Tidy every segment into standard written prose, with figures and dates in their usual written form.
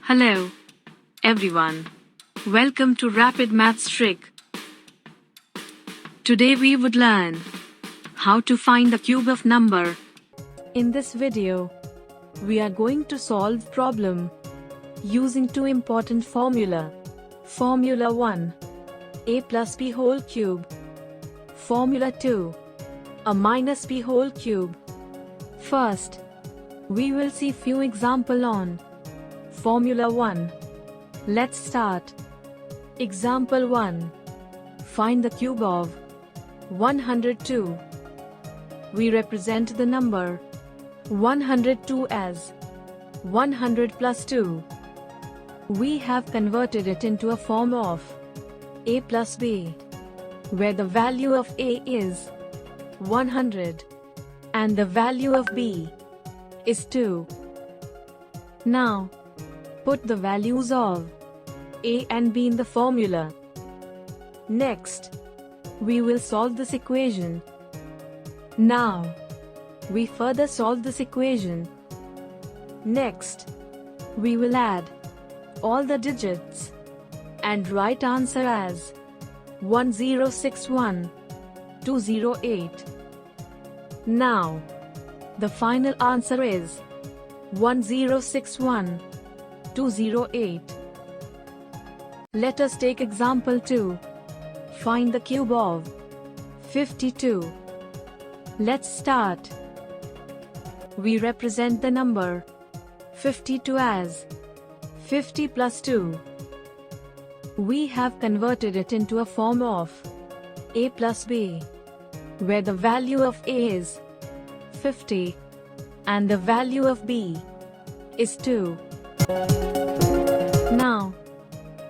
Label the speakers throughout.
Speaker 1: Hello, everyone. Welcome to Rapid Maths Trick. Today we would learn how to find the cube of number. In this video, we are going to solve problem using two important formula. Formula 1, a plus b whole cube. Formula 2, a minus b whole cube. First, we will see few example on Formula 1. Let's start. Example 1. Find the cube of 102. We represent the number 102 as 100 plus 2. We have converted it into a form of a plus b, where the value of a is 100 and the value of b is 2. Now, put the values of a and b in the formula. Next, we will solve this equation. Now, we further solve this equation. Next, we will add all the digits and write answer as 1061 208. Now, the final answer is 1061 208. Let us take example 2. Find the cube of 52. Let's start. We represent the number 52 as 50 plus 2. We have converted it into a form of a plus b, where the value of a is 50 and the value of b is 2. Now,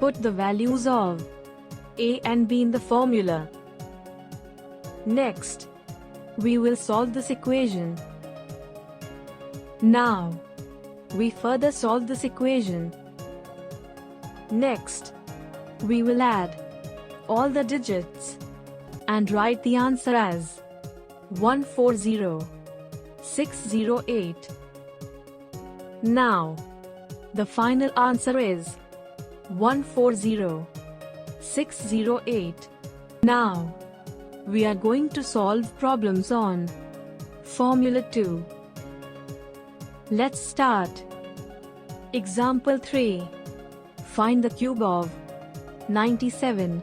Speaker 1: put the values of a and b in the formula. Next, we will solve this equation. Now, we further solve this equation. Next, we will add all the digits and write the answer as 140608. Now, the final answer is 140608. Now, we are going to solve problems on Formula 2. Let's start. Example 3. Find the cube of 97.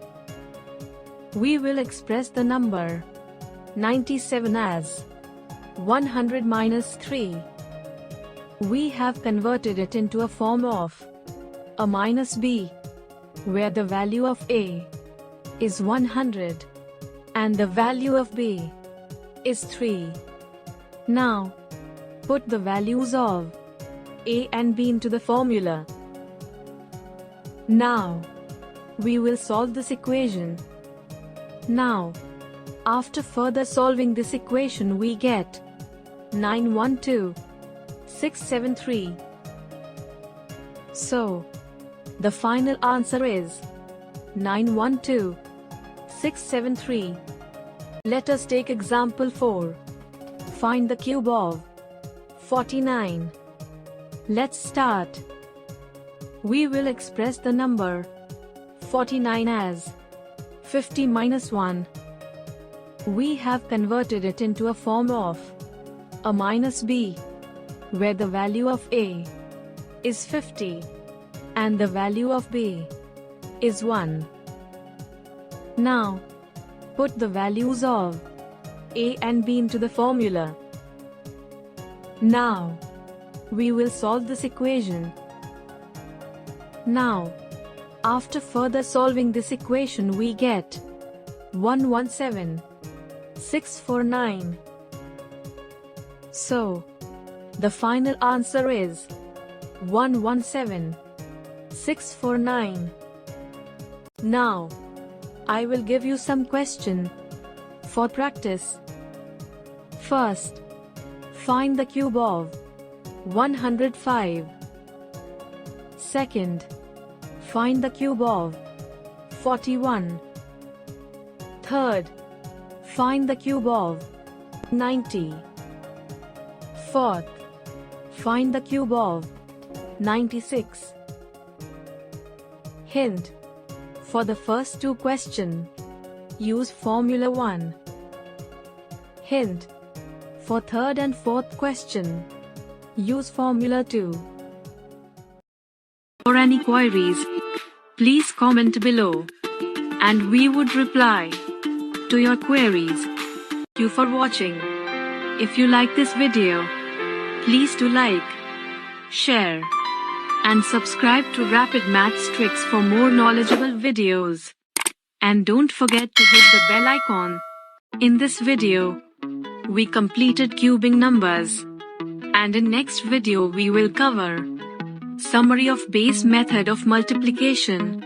Speaker 1: We will express the number 97 as 100 minus 3. We have converted it into a form of a minus b, where the value of a is 100 and the value of b is 3. Now, put the values of a and b into the formula. Now, we will solve this equation. Now, after further solving this equation, we get 912673. So, the final answer is 912673. Let us take example 4. Find the cube of 49. Let's start. We will express the number 49 as 50 minus 1. We have converted it into a form of a minus b, where the value of a is 50 and the value of b is 1. Now, put the values of a and b into the formula. Now, we will solve this equation. Now, after further solving this equation, we get 117649. So, the final answer is 117649. Now, I will give you some question for practice. First, find the cube of 105. Second, find the cube of 41. Third, find the cube of 90. Fourth, find the cube of 96. Hint: for the first two questions, use formula 1. Hint: for third and fourth question, use formula 2. For any queries, please comment below, and we would reply to your queries. Thank you for watching. If you like this video, please do like, share, and subscribe to Rapid Maths Tricks for more knowledgeable videos. And don't forget to hit the bell icon. In this video, we completed cubing numbers. And in next video we will cover summary of base method of multiplication.